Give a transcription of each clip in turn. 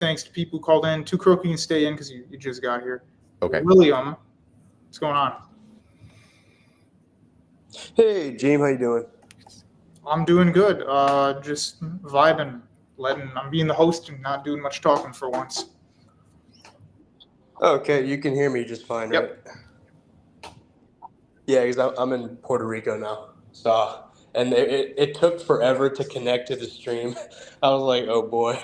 thanks to people who called in. Too croaky and stay in because you just got here. Okay. William, what's going on? Hey, Jeem, how you doing? I'm doing good. Just vibing, I'm being the host and not doing much talking for once. Okay, you can hear me just fine, Yep. right? Yeah, because I'm in Puerto Rico now. So, and it took forever to connect to the stream. I was like, oh boy.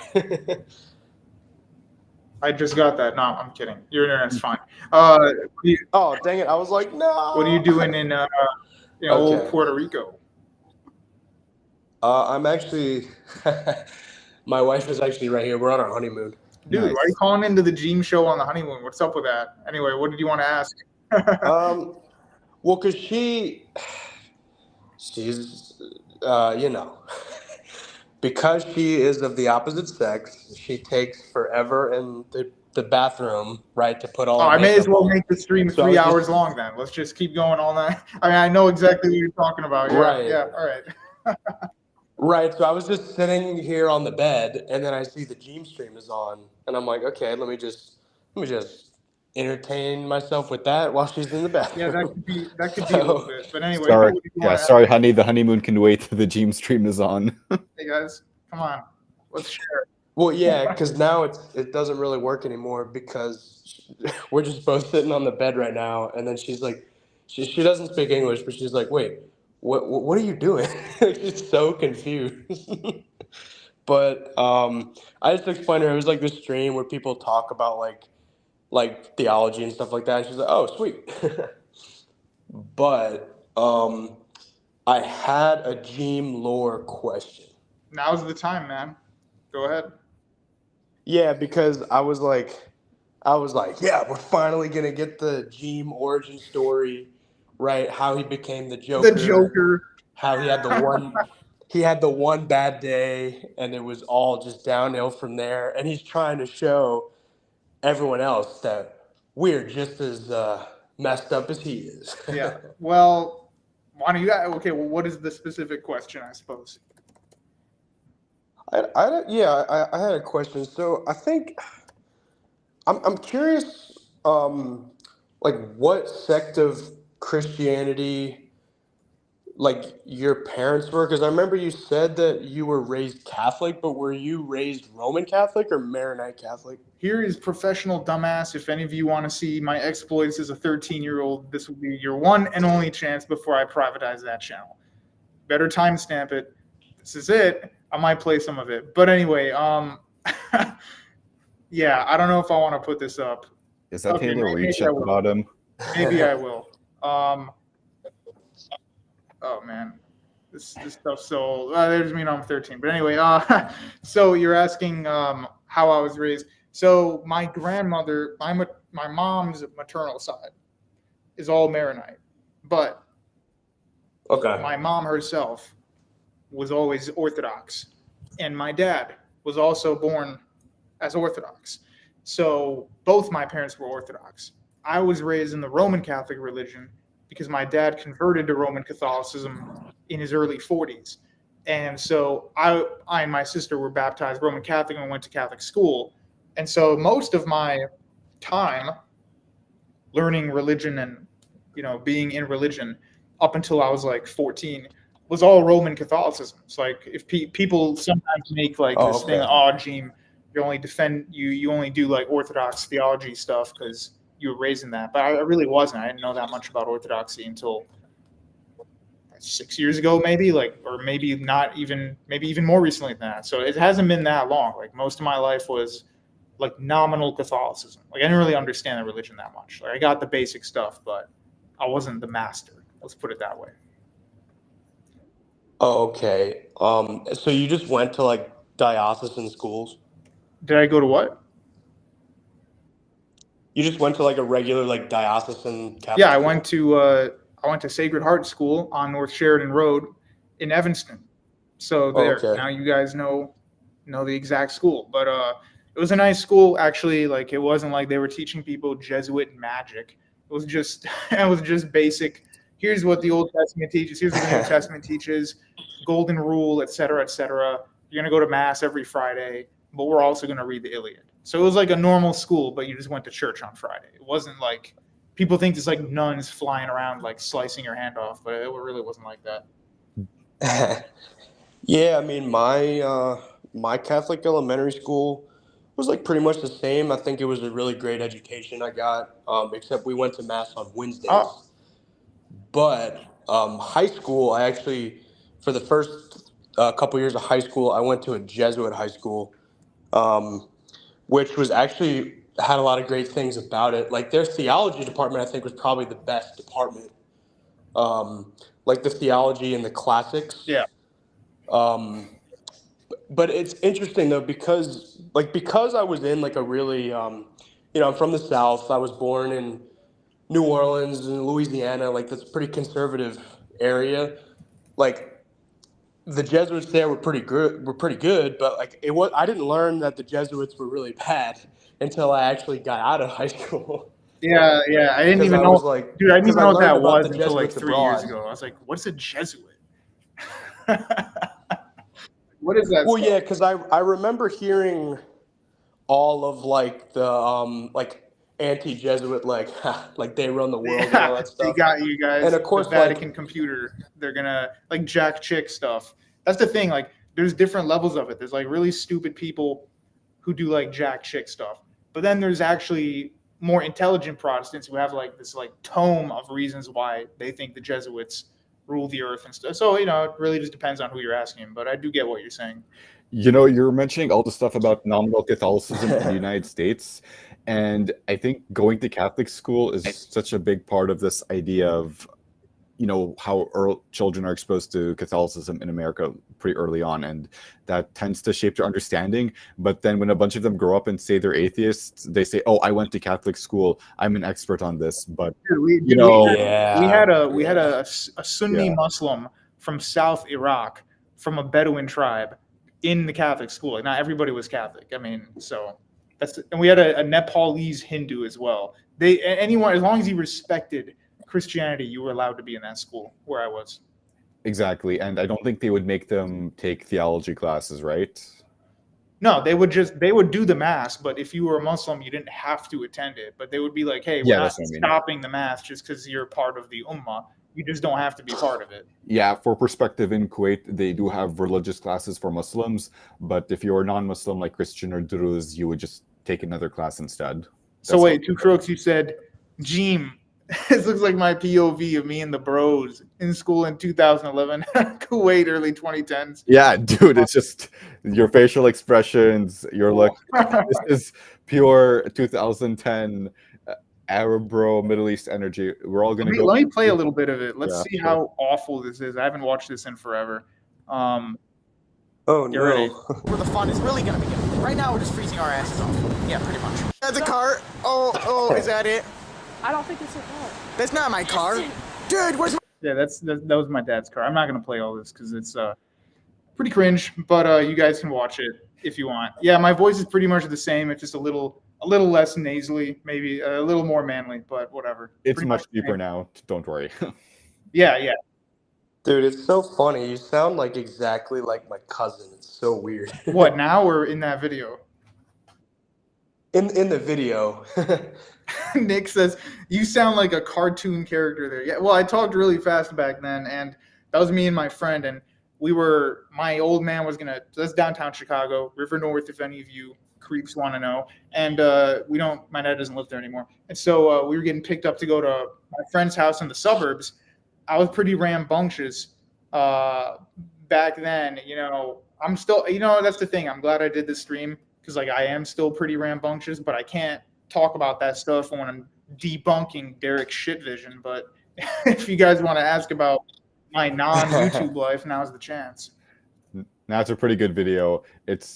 I just got that. No, I'm kidding. Your internet's fine. Oh, dang it. I was like, no. What are you doing in old Okay. Puerto Rico? I'm actually, my wife is actually right here. We're on our honeymoon. Dude, Nice. why are you calling into the Jeem show on the honeymoon? What's up with that? Anyway, what did you want to ask? Well, because she's, because she is of the opposite sex, she takes forever in the bathroom, right, to put all I may as well on. make the stream So 3 hours long then. Let's just keep going all night. I mean, I know exactly what you're talking about. Yeah, Right. Yeah, all right. Right, so I was just sitting here on the bed, and then I see the Jeem stream is on, and I'm like, okay, let me just entertain myself with that while she's in the bathroom. Yeah, that could be a little bit. But anyway, Sorry, what do you want to sorry, honey. The honeymoon can wait till the Jeem stream is on. Hey guys, come on, let's share. Well, yeah, because now it doesn't really work anymore because we're just both sitting on the bed right now, and then she's like, she doesn't speak English, but she's like, wait, what are you doing? She's so confused. But I just explained to her it was like this stream where people talk about like theology and stuff like that. And she's like, oh, sweet. But I had a Jeem lore question. Now's the time, man. Go ahead. Yeah, because I was like, yeah, we're finally gonna get the Jeem origin story, right? How he became the Joker. The Joker. How he had the one bad day, and it was all just downhill from there. And he's trying to show everyone else that we're just as messed up as he is. Yeah. Well, why don't you? Okay. Well, what is the specific question? I suppose. I had a question. So I think I'm curious, like what sect of Christianity, like your parents were, because I remember you said that you were raised Catholic, but were you raised Roman Catholic or Maronite Catholic? Here is professional dumbass. If any of you want to see my exploits as a 13-year-old, this will be your one and only chance before I privatize that channel. Better timestamp it. This is it. I might play some of it. But anyway, yeah, I don't know if I want to put this up. Is that Taylor Reach at the bottom? Maybe I will. Oh man, this stuff's so old. There's me, I'm 13. But anyway, so you're asking how I was raised. So my grandmother, my mom's maternal side, is all Maronite, but Okay. my mom herself was always Orthodox, and my dad was also born as Orthodox. So both my parents were Orthodox. I was raised in the Roman Catholic religion because my dad converted to Roman Catholicism in his early 40s. And so I and my sister were baptized Roman Catholic and went to Catholic school. And so most of my time learning religion and, being in religion up until I was like 14 was all Roman Catholicism. It's like if people sometimes make like this thing, Jeem, you only do like Orthodox theology stuff because you were raised in that. But I really wasn't. I didn't know that much about Orthodoxy until 6 years ago, maybe, or maybe even more recently than that. So it hasn't been that long. Like most of my life was like nominal Catholicism. Like I didn't really understand the religion that much. Like I got the basic stuff, but I wasn't the master. Let's put it that way. Oh, okay. So you just went to like diocesan schools? Did I go to what? You just went to like a regular like diocesan Catholic Yeah, I school? went to Sacred Heart School on North Sheridan Road in Evanston. So there, Now you guys know the exact school. But it was a nice school actually. Like it wasn't like they were teaching people Jesuit magic. It was just basic. Here's what the Old Testament teaches. Here's what the New Testament teaches. Golden rule, et cetera, et cetera. You're gonna go to mass every Friday. but we're also going to read the Iliad. So it was like a normal school, but you just went to church on Friday. It wasn't like people think it's like nuns flying around like slicing your hand off, but it really wasn't like that. Yeah, I mean, my Catholic elementary school was like pretty much the same. I think it was a really great education I got, except we went to mass on Wednesdays. Oh. But high school, I actually, for the first couple years of high school, I went to a Jesuit high school, which was actually had a lot of great things about it. Like their theology department, I think, was probably the best department. Like the theology and the classics. Yeah. But it's interesting though because I was in like a really I'm from the South. I was born in New Orleans and Louisiana. Like that's a pretty conservative area. Like the Jesuits there were pretty good, but like I didn't learn that the Jesuits were really bad until I actually got out of high school. Yeah, I didn't even know. Dude, I didn't even know what that was until like 3 years ago. I was like, what's a Jesuit? What is that? Well, yeah, because I remember hearing all of like the like anti-Jesuit like they run the world and all that stuff. They got you guys. And of course, the Vatican computer. They're gonna like jack chick stuff. That's the thing. Like, there's different levels of it. There's like really stupid people who do like jack chick stuff, but then there's actually more intelligent Protestants who have like this like tome of reasons why they think the Jesuits rule the earth and stuff. So, it really just depends on who you're asking, but I do get what you're saying. You're mentioning all the stuff about nominal Catholicism in the United States, and I think going to Catholic school is such a big part of this idea of, how children are exposed to Catholicism in America pretty early on, and that tends to shape their understanding. But then when a bunch of them grow up and say they're atheists, they say, "Oh, I went to Catholic school. I'm an expert on this." But we had a Sunni Muslim from South Iraq, from a Bedouin tribe, in the Catholic school. Like, not everybody was Catholic. I mean, so and we had a Nepalese Hindu as well. Anyone, as long as he respected Christianity, you were allowed to be in that school where I was. Exactly, and I don't think they would make them take theology classes, right? No, they would do the mass, but if you were a Muslim, you didn't have to attend it. But they would be like, hey, we're not stopping the mass just because you're part of the Ummah. You just don't have to be part of it. Yeah, for perspective, in Kuwait, they do have religious classes for Muslims, but if you're non-Muslim like Christian or Druze, you would just take another class instead. So wait, Two Crooks, you said, Jeem, this looks like my POV of me and the bros in school in 2011, Kuwait, early 2010s. Yeah, dude, it's just your facial expressions, your look. This is pure 2010 Arab bro, Middle East energy. We're all gonna go. Let me play a little bit of it. Let's see how awful this is. I haven't watched this in forever. Oh no! Ready? Where the fun is really gonna begin. Right now, we're just freezing our asses off. Yeah, pretty much. That's a car. Oh, is that it? I don't think it's a car. That's not my car, dude. Where's my? Yeah, that was my dad's car. I'm not gonna play all this because it's pretty cringe, but you guys can watch it if you want. Yeah, my voice is pretty much the same. It's just a little less nasally, maybe a little more manly, but whatever. It's pretty much deeper now. Don't worry. Yeah. Dude, it's so funny. You sound like exactly like my cousin. It's so weird. What, now or in that video? In the video. Nick says, you sound like a cartoon character there. Yeah, well, I talked really fast back then, and that was me and my friend, and my old man was that's downtown Chicago, River North, if any of you creeps want to know, and my dad doesn't live there anymore, and so we were getting picked up to go to my friend's house in the suburbs. I was pretty rambunctious back then, I'm still, that's the thing, I'm glad I did this stream, because like I am still pretty rambunctious, but I can't talk about that stuff when I'm debunking Derek's shit vision. But if you guys want to ask about my non-YouTube life, now's the chance. That's a pretty good video. It's,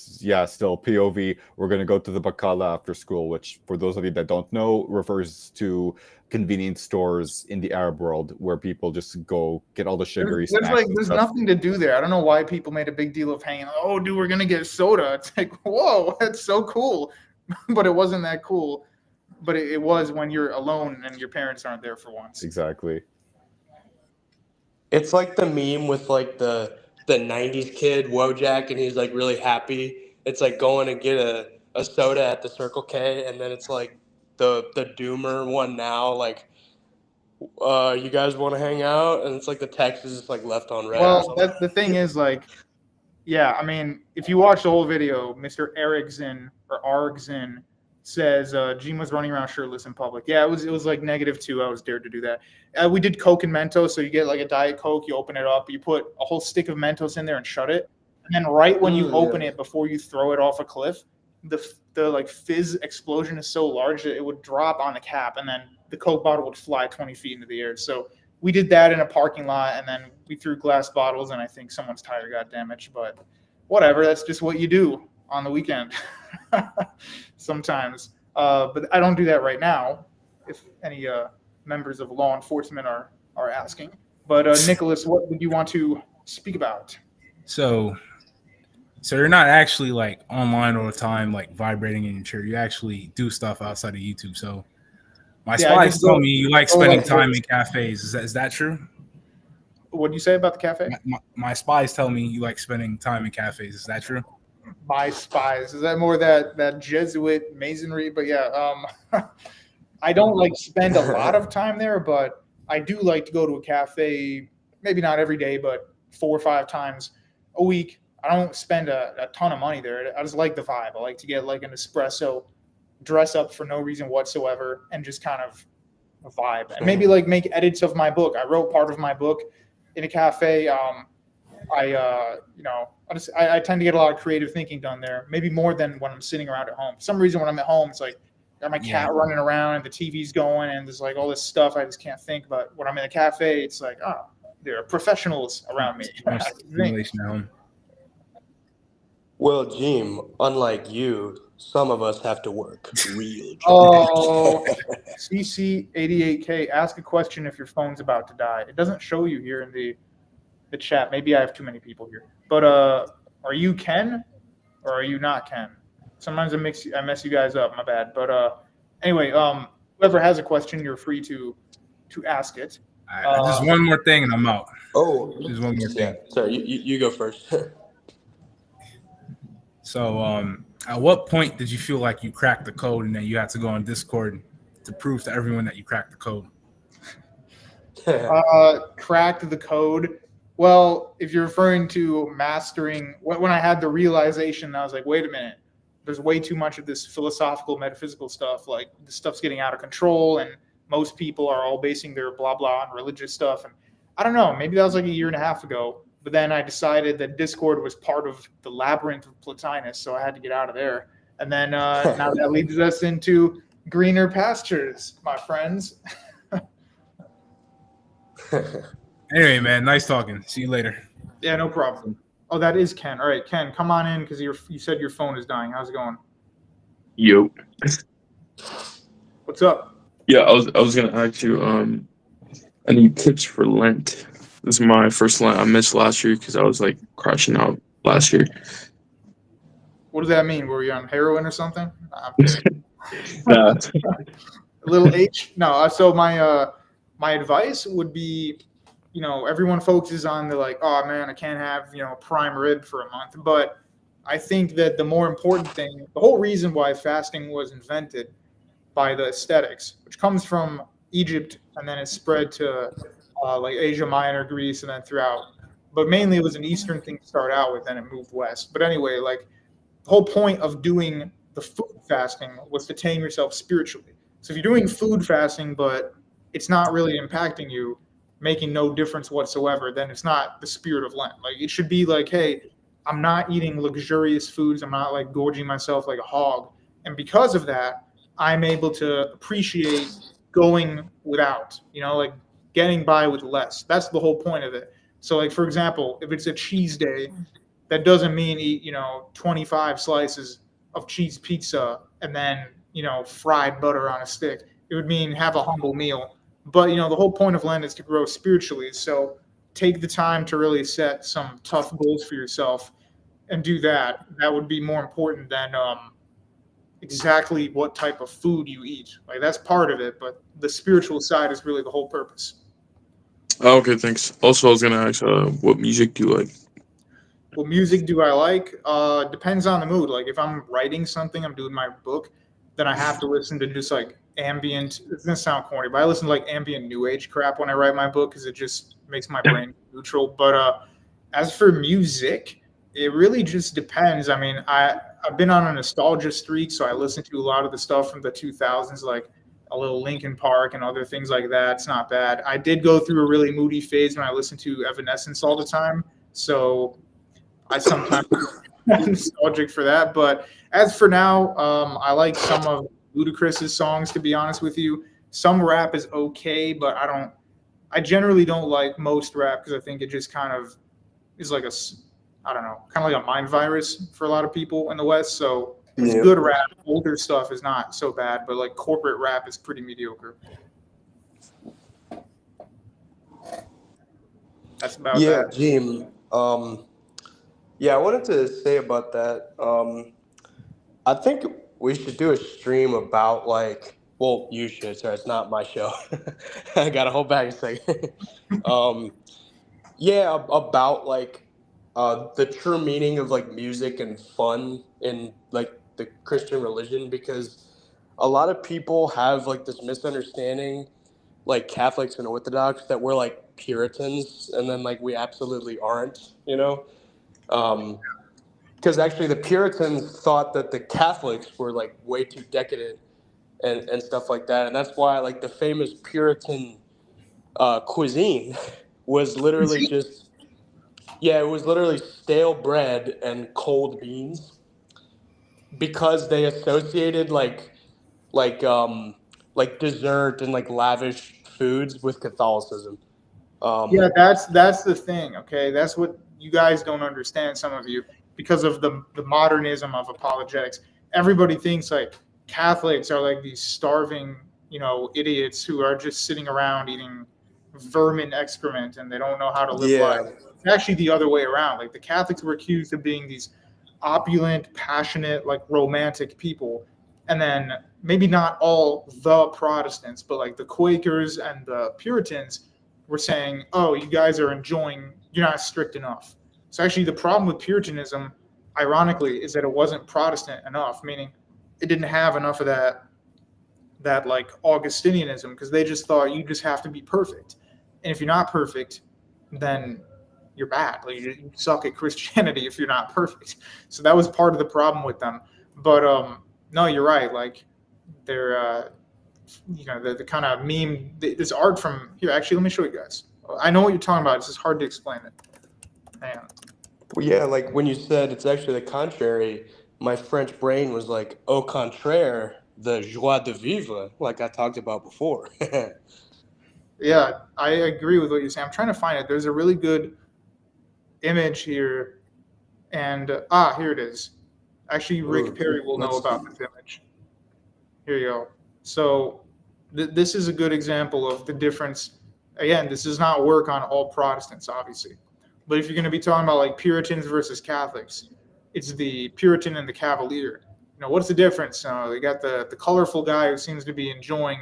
still POV. We're going to go to the Bakala after school, which, for those of you that don't know, refers to convenience stores in the Arab world where people just go get all the sugary snacks. There's nothing to do there. I don't know why people made a big deal of hanging. Oh, dude, we're going to get soda. It's like, whoa, that's so cool. But it wasn't that cool. But it was when you're alone and your parents aren't there for once. Exactly. It's like the meme with like the 90s kid, Wojak, and he's like really happy. it's like going to get a soda at the Circle K, and then it's like the doomer one now, like, you guys want to hang out? And it's like the text is just like left on red. Well, the thing is, like, yeah, I mean, if you watch the whole video, Mr. Erickson or Argson says Jeem was running around shirtless in public. Yeah, it was like -2. I was dared to do that. We did Coke and Mentos, so you get like a Diet Coke, you open it up, you put a whole stick of Mentos in there and shut it, and then right when you open it, before you throw it off a cliff, the like fizz explosion is so large that it would drop on the cap, and then the Coke bottle would fly 20 feet into the air. So we did that in a parking lot, and then we threw glass bottles, and I think someone's tire got damaged, but whatever, that's just what you do on the weekend sometimes. But I don't do that right now, if any members of law enforcement are asking. But Nicholas, what would you want to speak about? So you're not actually like online all the time, like vibrating in your chair. You actually do stuff outside of YouTube. So my spies tell me you like spending time in cafes. Is that true? What do you say about the cafe? My spies tell me you like spending time in cafes. Is that true? My spies. Is that more that Jesuit masonry? But yeah, I don't like spend a lot of time there, but I do like to go to a cafe, maybe not every day, but 4 or 5 times a week. I don't spend a ton of money there. I just like the vibe. I like to get like an espresso, dress up for no reason whatsoever, and just kind of vibe. And maybe like make edits of my book. I wrote part of my book in a cafe. I tend to get a lot of creative thinking done there, maybe more than when I'm sitting around at home. For some reason, when I'm at home, it's like got my cat running around and the TV's going and there's like all this stuff I just can't think about. When I'm in a cafe, it's like, oh, there are professionals around me. Well, Jeem, unlike you, some of us have to work real jobs. Oh, CC88K, ask a question if your phone's about to die. It doesn't show you here in the chat. Maybe I have too many people here. But are you Ken or are you not Ken? Sometimes I mess you guys up, my bad. But anyway, whoever has a question, you're free to ask it. Just one more thing and I'm out. Oh, just one more thing. Sorry, you go first. So, at what point did you feel like you cracked the code and then you had to go on Discord to prove to everyone that you cracked the code? Cracked the code. Well, if you're referring to mastering, when I had the realization, I was like, wait a minute, there's way too much of this philosophical, metaphysical stuff. Like, this stuff's getting out of control, and most people are all basing their blah, blah on religious stuff. And I don't know, maybe that was like 1.5 years ago. But then I decided that Discord was part of the labyrinth of Plotinus, so I had to get out of there. And then now that leads us into greener pastures, my friends. Anyway, man, nice talking. See you later. Yeah, no problem. Oh, that is Ken. All right, Ken, come on in because you said your phone is dying. How's it going? Yo. What's up? Yeah, I was gonna ask you. I need tips for Lent. This is my first Lent. I missed last year because I was like crashing out last year. What does that mean? Were you on heroin or something? Nah. A little H? No. So my advice would be, everyone focuses on the like, oh man, I can't have prime rib for a month. But I think that the more important thing, the whole reason why fasting was invented by the ascetics, which comes from Egypt and then it spread to like Asia Minor, Greece, and then throughout. But mainly it was an Eastern thing to start out with, and it moved west. But anyway, like the whole point of doing the food fasting was to tame yourself spiritually. So if you're doing food fasting, but it's not really impacting you, making no difference whatsoever, then it's not the spirit of Lent. Like it should be like, hey, I'm not eating luxurious foods. I'm not like gorging myself like a hog. And because of that, I'm able to appreciate going without, like getting by with less. That's the whole point of it. So like, for example, if it's a cheese day, that doesn't mean eat, 25 slices of cheese pizza and then, fried butter on a stick. It would mean have a humble meal. But, the whole point of Lent is to grow spiritually. So take the time to really set some tough goals for yourself and do that. That would be more important than exactly what type of food you eat. Like that's part of it, but the spiritual side is really the whole purpose. Okay, thanks. Also, I was gonna ask, what music do you like? what music do I like? Depends on the mood. Like if I'm writing something, I'm doing my book, then I have to listen to just like ambient. It's gonna sound corny, but I listen to like ambient new age crap when I write my book because it just makes my brain neutral. But as for music, it really just depends. I mean, I've been on a nostalgia streak, so I listen to a lot of the stuff from the 2000s, like a little Linkin Park and other things like that. It's not bad. I did go through a really moody phase when I listened to Evanescence all the time, so I sometimes nostalgic for that. But as for now, I like some of Ludacris's songs. To be honest with you, some rap is okay, but I generally don't like most rap because I think it just kind of is like I don't know, kind of like a mind virus for a lot of people in the West. So it's good rap. Older stuff is not so bad, but like corporate rap is pretty mediocre. That's about that. Jeem. Yeah, I wanted to say about that. I think we should do a stream about like, well, you should. Sorry, it's not my show. I gotta hold back a second. Yeah, about like the true meaning of like music and fun in like the Christian religion, because a lot of people have like this misunderstanding, like Catholics and Orthodox, that we're like Puritans, and then like we absolutely aren't, you know. Because actually the Puritans thought that the Catholics were like way too decadent and stuff like that, and that's why like the famous Puritan cuisine was literally just it was literally stale bread and cold beans, because they associated like dessert and like lavish foods with Catholicism. Yeah, that's the thing. Okay, that's what you guys don't understand. Some of you, because of the modernism of apologetics, everybody thinks like Catholics are like these starving, idiots who are just sitting around eating vermin excrement and they don't know how to live life. It's actually the other way around. Like the Catholics were accused of being these opulent, passionate, like romantic people, and then maybe not all the Protestants, but like the Quakers and the Puritans were saying, oh, you guys are you're not strict enough. So actually the problem with Puritanism, ironically, is that it wasn't Protestant enough, meaning it didn't have enough of that like Augustinianism, because they just thought you just have to be perfect. And if you're not perfect, then you're bad. Like you suck at Christianity if you're not perfect. So that was part of the problem with them. But no, you're right. Like they're the kind of meme. This art from here. Actually, let me show you guys. I know what you're talking about. It's just hard to explain it. Hang on. Well, yeah, like when you said it's actually the contrary, my French brain was like, au contraire, the joie de vivre, like I talked about before. Yeah, I agree with what you're saying. I'm trying to find it. There's a really good image here, and here it is. Actually, Rick Perry will know about this image. Here you go. So this is a good example of the difference. Again, this does not work on all Protestants, obviously. But if you're going to be talking about like Puritans versus Catholics, it's the Puritan and the Cavalier. What's the difference? They got the colorful guy who seems to be enjoying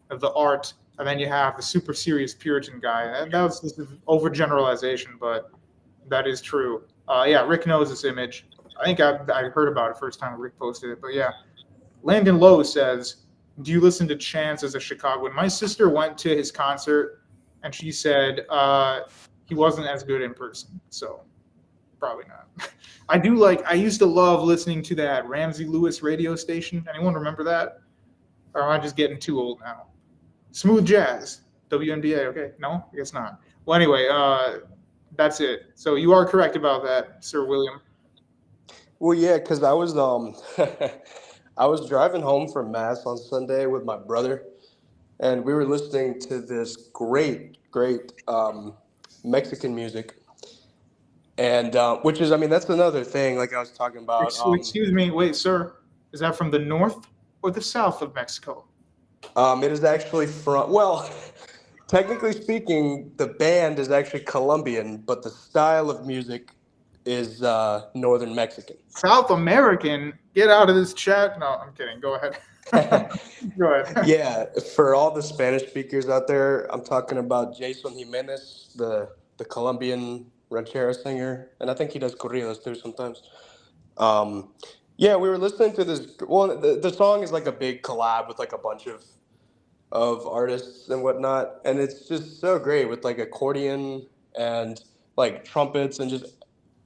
the art, and then you have the super serious Puritan guy. And that was this overgeneralization, but that is true. Yeah, Rick knows this image. I think I heard about it first time Rick posted it. But yeah, Landon Lowe says, do you listen to Chance as a Chicagoan? My sister went to his concert, and she said he wasn't as good in person. So probably not. I used to love listening to that Ramsey Lewis radio station. Anyone remember that? Or am I just getting too old now? Smooth Jazz, WNBA. Okay, no, I guess not. Well, anyway, that's it. So you are correct about that, Sir William. Well, yeah, because I was I was driving home from Mass on Sunday with my brother, and we were listening to this great Mexican music. And which is, I mean, that's another thing, like I was talking about. Excuse me, wait, sir. Is that from the north or the south of Mexico? It is actually from, well, technically speaking, the band is actually Colombian, but the style of music is Northern Mexican. South American? Get out of this chat. No, I'm kidding. Go ahead. Go ahead. Yeah, for all the Spanish speakers out there, I'm talking about Jason Jimenez, the Colombian ranchera singer, and I think he does corridos too sometimes. Yeah, we were listening to this. Well, the song is like a big collab with like a bunch of artists and whatnot, and it's just so great with like accordion and like trumpets and just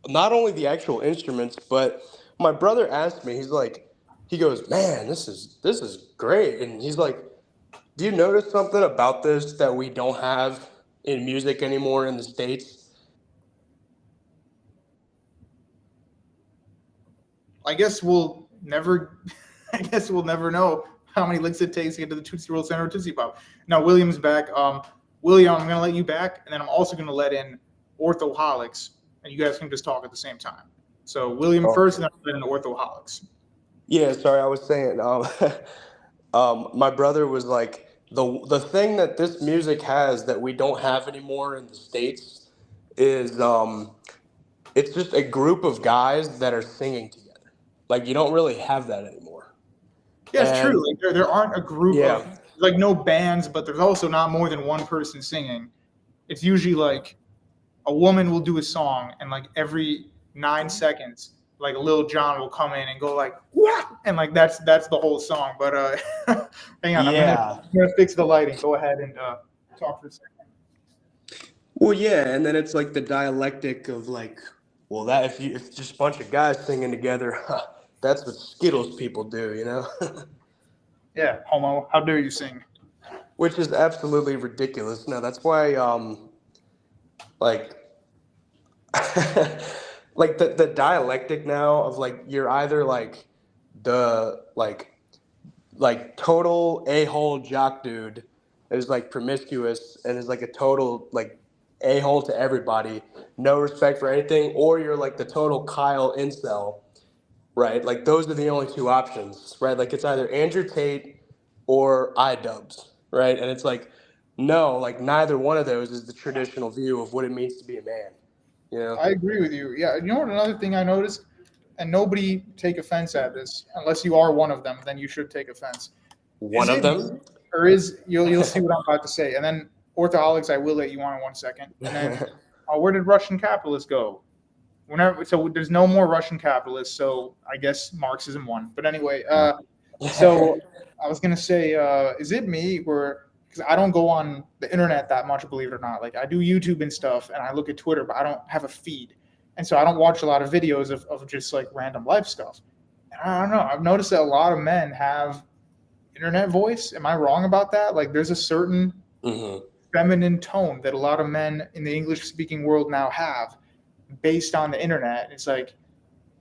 not only the actual instruments, but my brother asked me, he goes, man, this is great, and he's like, do you notice something about this that we don't have in music anymore in the States? I guess we'll never. I guess we'll never know how many licks it takes to get to the Tootsie Roll Center or Tootsie Pop. Now William's back. William, I'm gonna let you back, and then I'm also gonna let in Orthoholics, and you guys can just talk at the same time. So William first, and then I'll let in Orthoholics. Yeah, sorry, I was saying, my brother was like, the thing that this music has that we don't have anymore in the States is it's just a group of guys that are singing together. Like you don't really have that anymore. Yeah, it's And true. Like there aren't a group yeah, of like no bands, but there's also not more than one person singing. It's usually like a woman will do a song, and like every 9 seconds, like Lil Jon will come in and go like what, and like that's the whole song. But hang on, yeah. I'm gonna fix the lighting. Go ahead and talk for a second. Well, yeah, and then it's like the dialectic of like, well, that if just a bunch of guys singing together, that's what Skittles people do, you know? Yeah, homo. How dare you sing? Which is absolutely ridiculous. No, that's why like like the dialectic now of like you're either like the like total a-hole jock dude that is like promiscuous and is like a total like a-hole to everybody, no respect for anything, or you're like the total Kyle incel, right? Like those are the only two options, right? Like it's either Andrew Tate or iDubbbz, right? And it's like, no, like neither one of those is the traditional view of what it means to be a man, you know? I agree with you. Yeah, you know what? Another thing I noticed, and nobody take offense at this, unless you are one of them, then you should take offense. One of them? Or is you'll see what I'm about to say, and then Orthoholics, I will let you on in 1 second, and then where did Russian capitalists go? So there's no more Russian capitalists, so I guess Marxism won. But anyway, so I was gonna say, is it me where because I don't go on the internet that much, believe it or not. Like I do YouTube and stuff, and I look at Twitter, but I don't have a feed, and so I don't watch a lot of videos of just like random life stuff. And I don't know. I've noticed that a lot of men have internet voice. Am I wrong about that? Like there's a certain feminine tone that a lot of men in the English speaking world now have based on the internet. It's like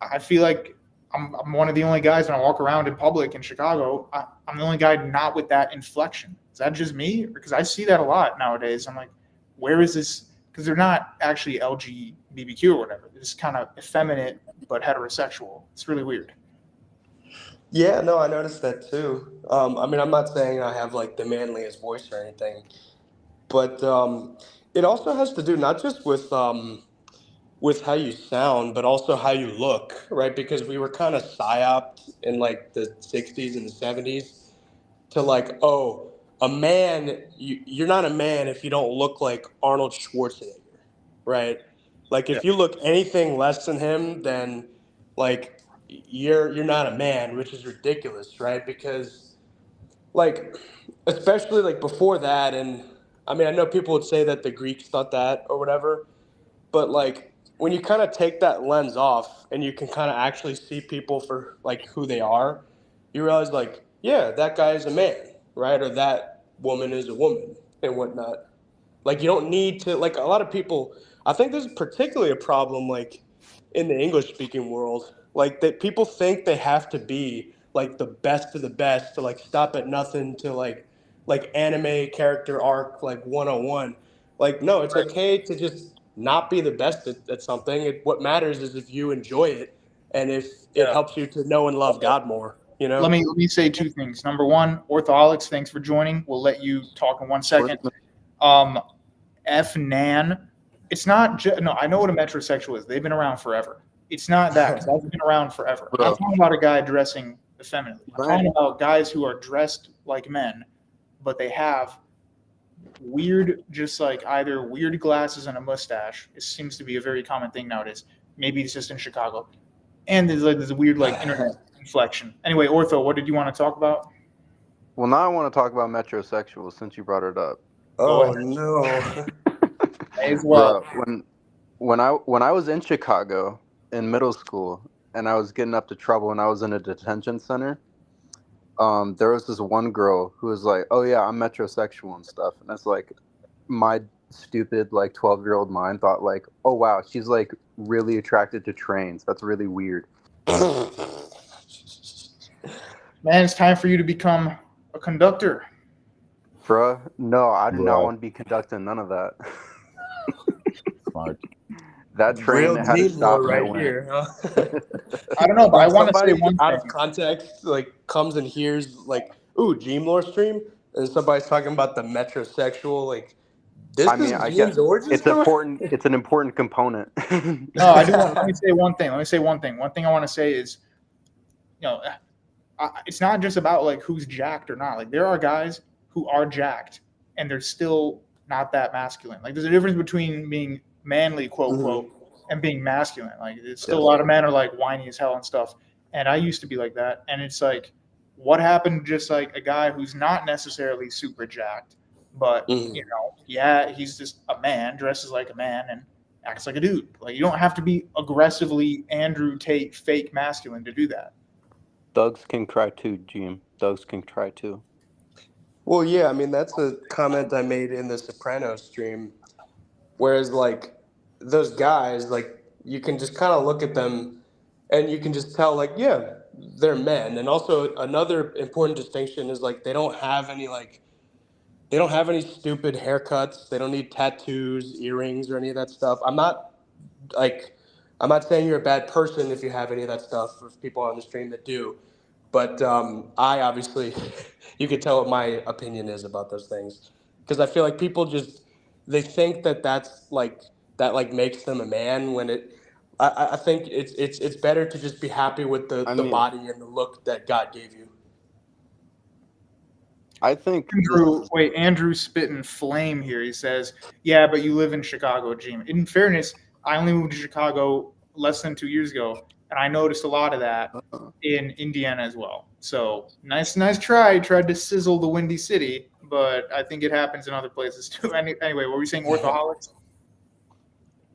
I feel like I'm one of the only guys when I walk around in public in Chicago. I'm the only guy not with that inflection. Is that just me? Because I see that a lot nowadays. I'm like, where is this? Because they're not actually LGBTQ or whatever. They're just kind of effeminate but heterosexual. It's really weird. Yeah, no, I noticed that too. I mean, I'm not saying I have like the manliest voice or anything, but it also has to do not just with how you sound, but also how you look, right? Because we were kind of psyoped in like the 60s and the 70s to like, oh, a man, you're not a man if you don't look like Arnold Schwarzenegger, right? Like if you look anything less than him, then like you're not a man, which is ridiculous, right? Because like especially like before that, and I mean I know people would say that the Greeks thought that or whatever, but like when you kind of take that lens off and you can kind of actually see people for like who they are, you realize like, yeah, that guy is a man, right? Or that woman is a woman and whatnot. Like you don't need to like a lot of people. I think this is particularly a problem like in the English speaking world. Like that people think they have to be like the best of the best to like stop at nothing to like anime character arc like 101. Like no, it's okay to just not be the best at something. What matters is if you enjoy it and if it helps you to know and love God more. You know. Let me say two things. Number one, Orthoholics, thanks for joining. We'll let you talk in 1 second. F Nan. It's not no. I know what a metrosexual is. They've been around forever. It's not that because I've been around forever. I'm not talking about a guy dressing effeminately. I'm talking about guys who are dressed like men, but they have weird, just like either weird glasses and a mustache. It seems to be a very common thing nowadays. Maybe it's just in Chicago. And there's like this weird like internet inflection. Anyway, Ortho, what did you want to talk about? Well, now I want to talk about metrosexuals since you brought it up. Go Oh ahead. no. As well. Bro, when I was in Chicago in middle school and I was getting up to trouble and I was in a detention center, there was this one girl who was like, "Oh yeah, I'm metrosexual and stuff," and that's like, my stupid like 12-year-old mind thought like, "Oh wow, she's like really attracted to trains. That's really weird." Man, it's time for you to become a conductor. Bruh, no, I do not Bruh. want to be conducting none of that. Smart. That train Real had to deep stop right and it went. here, huh? I don't know, but I want to say Somebody one out thing. of context like comes and hears like, "Ooh, Jeem lore stream," and somebody's talking about the metrosexual. Like, this I mean, is I Jeem's guess origin it's story? important. It's an important component. No, I do want. Let me say one thing. One thing I want to say is, it's not just about like who's jacked or not. Like there are guys who are jacked and they're still not that masculine. Like there's a difference between being manly, quote quote, and being masculine. Like it's still a lot of men are like whiny as hell and stuff. And I used to be like that. And it's like, what happened to just like a guy who's not necessarily super jacked, but yeah, he's just a man, dresses like a man and acts like a dude. Like you don't have to be aggressively Andrew Tate fake masculine to do that. Thugs can cry too, Jeem. Thugs can cry too. Well, yeah, I mean that's a comment I made in the Sopranos stream. Whereas like those guys, like you can just kind of look at them and you can just tell like, yeah, they're men. And also another important distinction is like they don't have any stupid haircuts. They don't need tattoos, earrings, or any of that stuff. I'm not saying you're a bad person if you have any of that stuff, for people on the stream that do. But I obviously, you could tell what my opinion is about those things. Because I feel like people just, they think that that makes them a man when I think it's better to just be happy with the body and the look that God gave you. I think Andrew spitting flame here. He says, yeah, but you live in Chicago, Jeem. In fairness, I only moved to Chicago less than 2 years ago, and I noticed a lot of that in Indiana as well. So nice try. Tried to sizzle the Windy City, but I think it happens in other places too. Anyway, what were we saying? Orthoholics?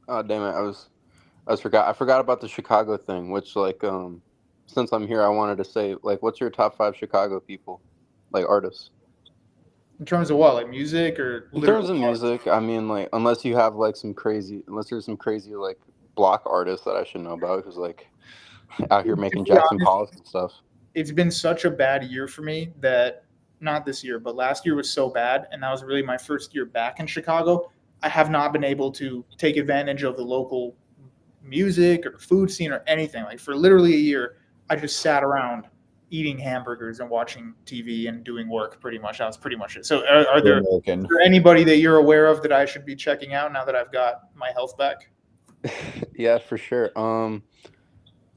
Oh damn it! I forgot about the Chicago thing. Which like since I'm here, I wanted to say like, what's your top 5 Chicago people, like artists? In terms of what, like music or? In terms of music, I mean like unless there's some crazy like block artists that I should know about who's like out here making Jackson Pollock and stuff. It's been such a bad year for me that not this year, but last year was so bad, and that was really my first year back in Chicago. I have not been able to take advantage of the local music or food scene or anything. Like for literally a year, I just sat around eating hamburgers and watching TV and doing work pretty much. That was pretty much it. So are there anybody that you're aware of that I should be checking out now that I've got my health back? Yeah, for sure.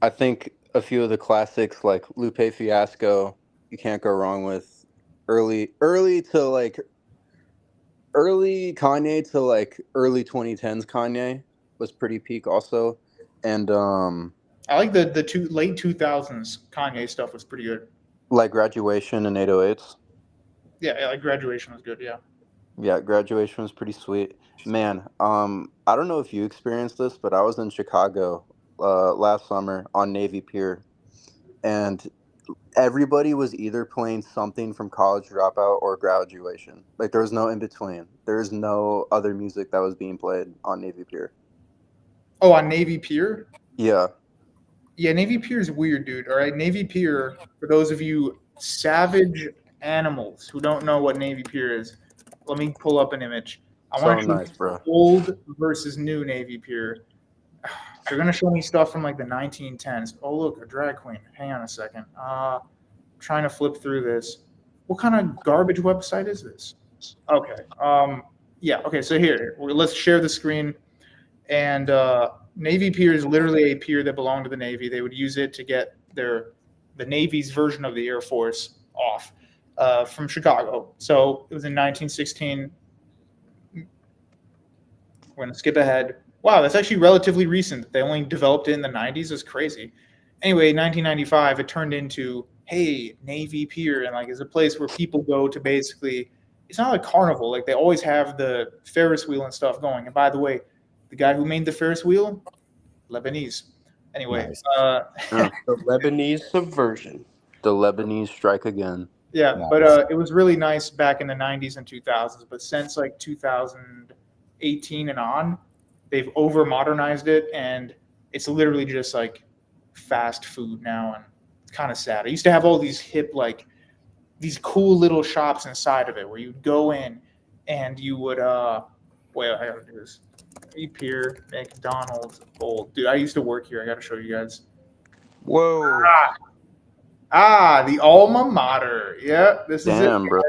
I think a few of the classics like Lupe Fiasco, you can't go wrong with early Kanye to like early 2010s Kanye was pretty peak also. And I like the late 2000s Kanye stuff was pretty good. Like Graduation and 808s. Yeah, like Graduation was good, yeah. Yeah, Graduation was pretty sweet. Man, I don't know if you experienced this, but I was in Chicago last summer on Navy Pier, and everybody was either playing something from College Dropout or Graduation. Like there was no in between. There's no other music that was being played on Navy Pier. Oh, on Navy Pier? Yeah. Yeah, Navy Pier is weird, dude. All right, Navy Pier, for those of you savage animals who don't know what Navy Pier is, let me pull up an image. I want to show nice, bro. Old versus new Navy Pier. They're going to show me stuff from like the 1910s. Oh, look, a drag queen. Hang on a second. Trying to flip through this. What kind of garbage website is this? Okay. Yeah, okay, so here, let's share the screen. And Navy Pier is literally a pier that belonged to the Navy. They would use it to get the Navy's version of the Air Force off from Chicago. So it was in 1916. We're going to skip ahead. Wow, that's actually relatively recent. They only developed it in the 90s. It's crazy. Anyway, 1995, it turned into, hey, Navy Pier, and like it's a place where people go to basically. It's not like carnival. Like they always have the Ferris wheel and stuff going. And by the way, the guy who made the Ferris wheel, Lebanese. Anyway, Nice. The Lebanese subversion. The Lebanese strike again. yeah, Nice. but it was really nice back in the 90s and 2000s. But since like 2018 and on, they've over modernized it, and it's literally just like fast food now, and it's kind of sad. I used to have all these hip like these cool little shops inside of it where you'd go in and you would wait, I gotta do this. Pier, McDonald's, old dude. I used to work here. I gotta show you guys. Whoa. The alma mater. Yeah, this Damn, is it. bro.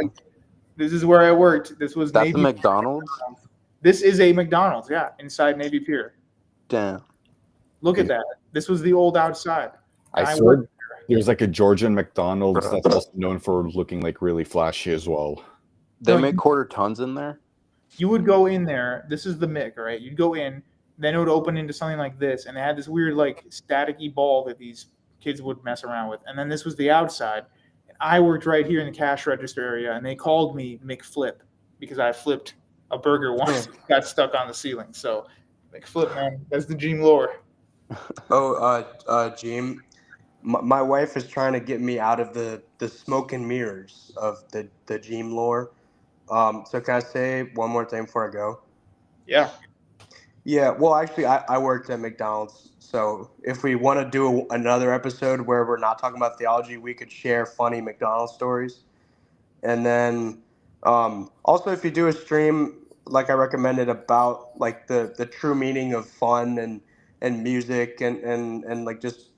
This is where I worked. This was That's Navy. a McDonald's? This is a McDonald's, yeah, inside Navy Pier. Damn. Look at that. This was the old outside. I I swear worked there's like a Georgian McDonald's that's also known for looking like really flashy as well. They No, make quarter tons in there? You would go in there. This is the Mick, right? You'd go in, then it would open into something like this, and it had this weird, like, staticky ball that these kids would mess around with. And then this was the outside. And I worked right here in the cash register area, and they called me McFlip because I flipped a burger once, got stuck on the ceiling. So, McFlip, man, that's the Jeem lore. Jeem, my wife is trying to get me out of the smoke and mirrors of the Jeem lore. So can I say one more thing before I go? Yeah. Yeah, well, actually, I worked at McDonald's. So if we want to do another episode where we're not talking about theology, we could share funny McDonald's stories. And then also, if you do a stream, like I recommended, about like the true meaning of fun and music and like just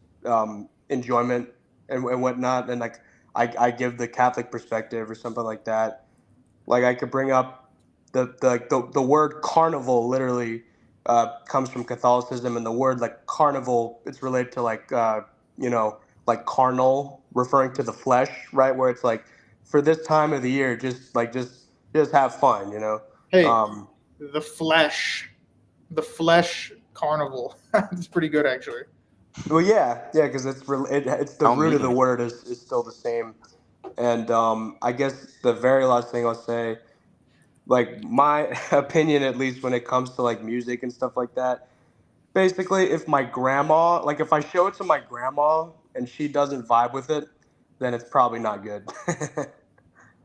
enjoyment and whatnot, and like I give the Catholic perspective or something like that. Like I could bring up the word carnival literally comes from Catholicism, and the word like carnival, it's related to like like carnal, referring to the flesh, right? Where it's like for this time of the year, just have fun, Hey, the flesh carnival. It's pretty good, actually. Well, yeah, because it's the root of the word is still the same, and I guess the very last thing I'll say, like my opinion at least when it comes to like music and stuff like that, basically if my grandma, like if I show it to my grandma and she doesn't vibe with it, then it's probably not good.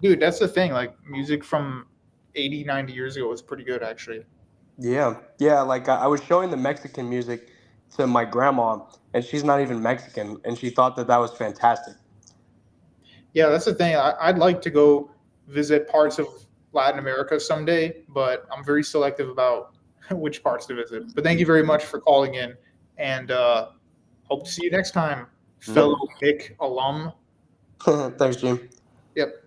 Dude, that's the thing. Like music from 80, 90 years ago was pretty good, actually. Yeah, like I was showing the Mexican music to my grandma, and she's not even Mexican, and she thought that was fantastic. Yeah, that's the thing. I'd like to go visit parts of Latin America someday, but I'm very selective about which parts to visit. But thank you very much for calling in, and hope to see you next time, fellow Mick alum. Thanks, Jim. Yep.